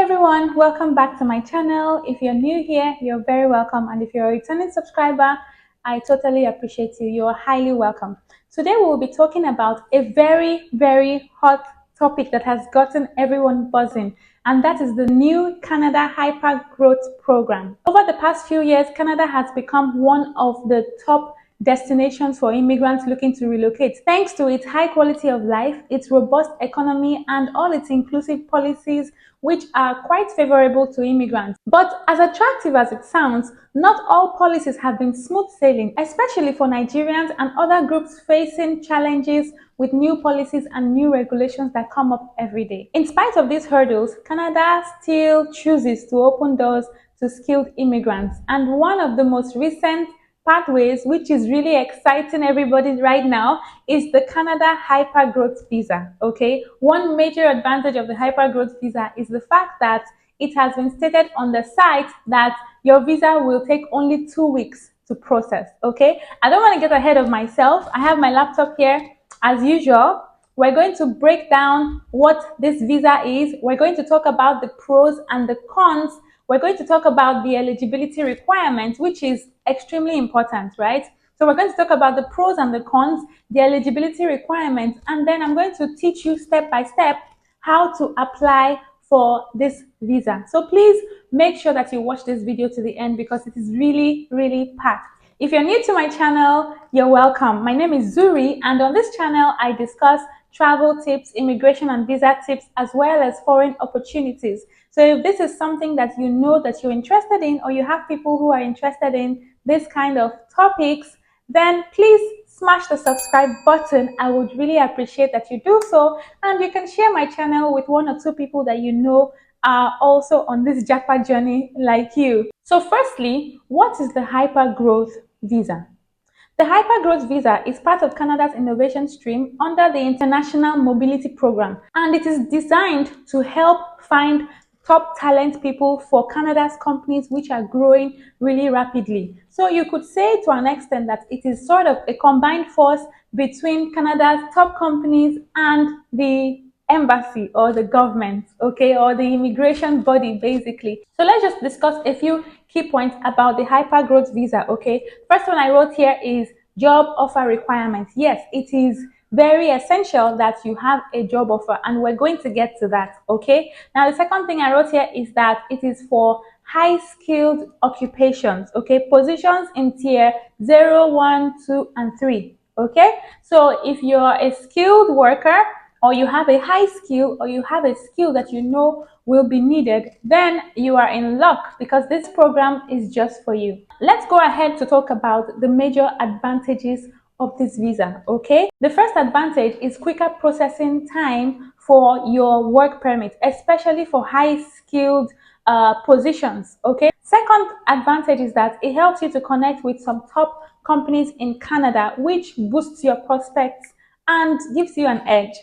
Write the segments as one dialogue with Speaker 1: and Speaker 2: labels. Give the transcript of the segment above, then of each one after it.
Speaker 1: everyone, welcome back to my channel. If you're new here, you're very welcome, and if you're a returning subscriber, I totally appreciate you. You're highly welcome. Today we will be talking about a very hot topic that has gotten everyone buzzing, and that is the new Canada Hypergrowth Program. Over the past few years, Canada has become one of the top destinations for immigrants looking to relocate, thanks to its high quality of life, its robust economy, and all its inclusive policies, which are quite favorable to immigrants. But as attractive as it sounds, not all policies have been smooth sailing, especially for Nigerians and other groups facing challenges with new policies and new regulations that come up every day. In spite of these hurdles, Canada still chooses to open doors to skilled immigrants, and one of the most recent pathways, which is really exciting everybody right now, is the Canada Hypergrowth Visa. Okay, one major advantage of the Hypergrowth Visa is the fact that it has been stated on the site that your visa will take only 2 weeks to process. Okay, I don't want to get ahead of myself. I have my laptop here as usual. We're going to break down what this visa is. We're going to talk about the pros and the cons. We're going to talk about the eligibility requirements, which is extremely important, right? So we're going to talk about the pros and the cons, the eligibility requirements, and then I'm going to teach you step by step how to apply for this visa. So please make sure that you watch this video to the end because it is really packed. If you're new to my channel, you're welcome. My name is Zuri, and on this channel, I discuss travel tips, immigration and visa tips, as well as foreign opportunities. So if this is something that you know that you're interested in, or you have people who are interested in this kind of topics, then please smash the subscribe button. I would really appreciate that you do so, and you can share my channel with 1 or 2 people that you know are also on this jackpot journey like you. So firstly, what is the Hypergrowth Visa? The Hypergrowth Visa is part of Canada's innovation stream under the International Mobility Program, and it is designed to help find top talent people for Canada's companies which are growing really rapidly. So you could say to an extent that it is sort of a combined force between Canada's top companies and the embassy or the government, okay, or the immigration body basically. So let's just discuss a few key points about the Hypergrowth Visa, okay. First one I wrote here is job offer requirements. Yes, it is very essential that you have a job offer, and we're going to get to that, okay. Now the second thing I wrote here is that it is for high skilled occupations, okay, positions in tier 0, 1, 2 and 3, okay. So if you're a skilled worker, or you have a high skill, or you have a skill that you know will be needed, then you are in luck because this program is just for you. Let's go ahead to talk about the major advantages of this visa, okay? The first advantage is quicker processing time for your work permit, especially for high skilled positions, okay? Second advantage is that it helps you to connect with some top companies in Canada, which boosts your prospects and gives you an edge.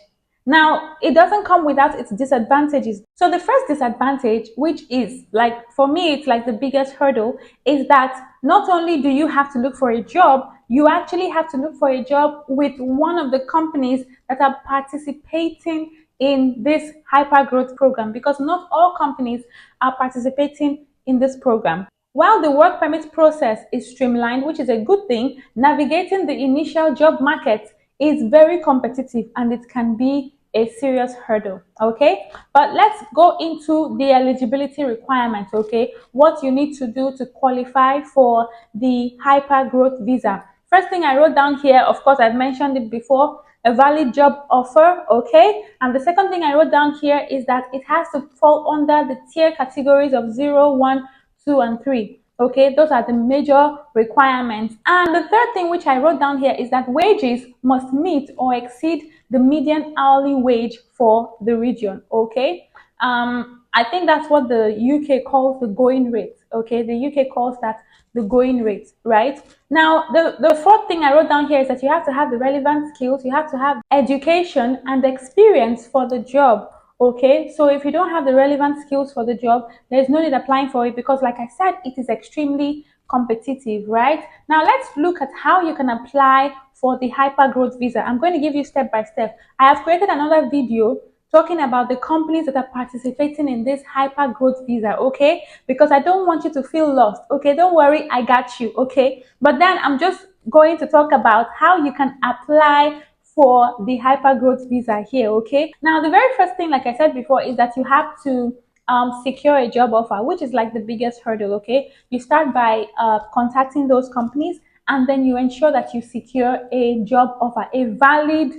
Speaker 1: Now, it doesn't come without its disadvantages. So the first disadvantage, which is like, for me, it's like the biggest hurdle, is that not only do you have to look for a job, you actually have to look for a job with one of the companies that are participating in this Hypergrowth Program, because not all companies are participating in this program. While the work permit process is streamlined, which is a good thing, navigating the initial job market is very competitive and it can be a serious hurdle, okay. But let's go into the eligibility requirements, okay, what you need to do to qualify for the Hypergrowth Visa. First thing I wrote down here, of course I've mentioned it before, a valid job offer, okay. And the second thing I wrote down here is that it has to fall under the tier categories of 0, 1, 2 and 3. Okay, those are the major requirements. And the third thing which I wrote down here is that wages must meet or exceed the median hourly wage for the region, okay. I think that's what the UK calls the going rate, okay. The UK calls that the going rate, right? Now, the fourth thing I wrote down here is that you have to have the relevant skills, you have to have education and experience for the job. Okay, so if you don't have the relevant skills for the job, there's no need applying for it because, like I said, it is extremely competitive, right? Now, let's look at how you can apply for the Hypergrowth Visa. I'm going to give you step by step. I have created another video talking about the companies that are participating in this hyper growth visa, okay? Because I don't want you to feel lost, okay? Don't worry, I got you, okay? But then I'm just going to talk about how you can apply for the hyper growth visa here, okay? Now, the very first thing, like I said before, is that you have to secure a job offer, which is like the biggest hurdle, okay? You start by contacting those companies, and then you ensure that you secure a job offer, a valid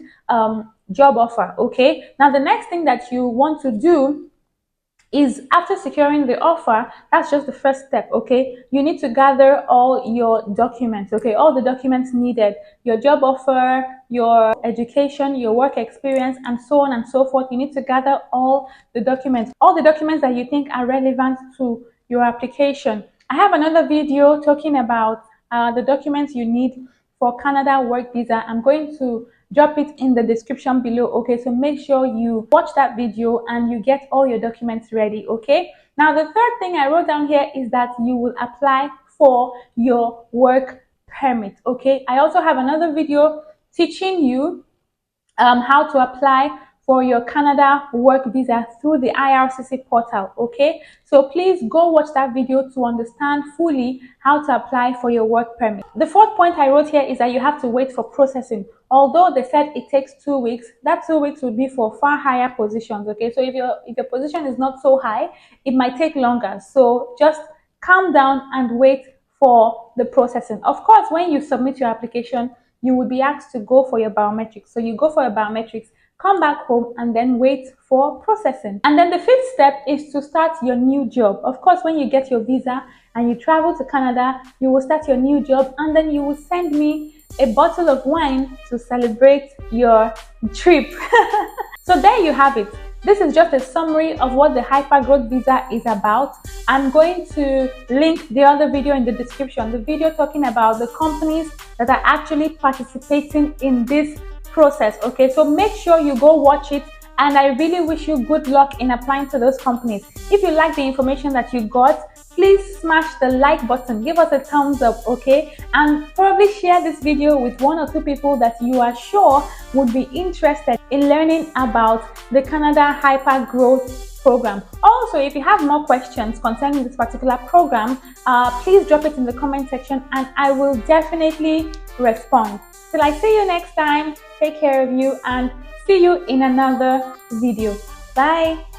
Speaker 1: job offer, okay? Now, the next thing that you want to do is, after securing the offer, that's just the first step, okay? You need to gather all your documents, okay? All the documents needed, your job offer, your education, your work experience, and so on and so forth. You need to gather all the documents that you think are relevant to your application. I have another video talking about the documents you need for Canada work visa. I'm going to drop it in the description below, okay? So make sure you watch that video and you get all your documents ready, okay? Now, the third thing I wrote down here is that you will apply for your work permit, okay? I also have another video teaching you how to apply for your Canada work visa through the IRCC portal, okay? So please go watch that video to understand fully how to apply for your work permit. The fourth point I wrote here is that you have to wait for processing. Although they said it takes 2 weeks, that 2 weeks would be for far higher positions, okay? So if your position is not so high, it might take longer. So just calm down and wait for the processing. Of course, when you submit your application, you will be asked to go for your biometrics. So you go for your biometrics, come back home, and then wait for processing. And then the fifth step is to start your new job. Of course, when you get your visa and you travel to Canada, you will start your new job, and then you will send me a bottle of wine to celebrate your trip. So there you have it. This is just a summary of what the hypergrowth visa is about. I'm going to link the other video in the description, the video talking about the companies that are actually participating in this process, okay? So make sure you go watch it, and I really wish you good luck in applying to those companies. If you like the information that you got, please smash the like button, give us a thumbs up, okay? And probably share this video with 1 or 2 people that you are sure would be interested in learning about the Canada Hypergrowth Program. Also, if you have more questions concerning this particular program, please drop it in the comment section and I will definitely respond. Till I see you next time, take care of you and see you in another video. Bye.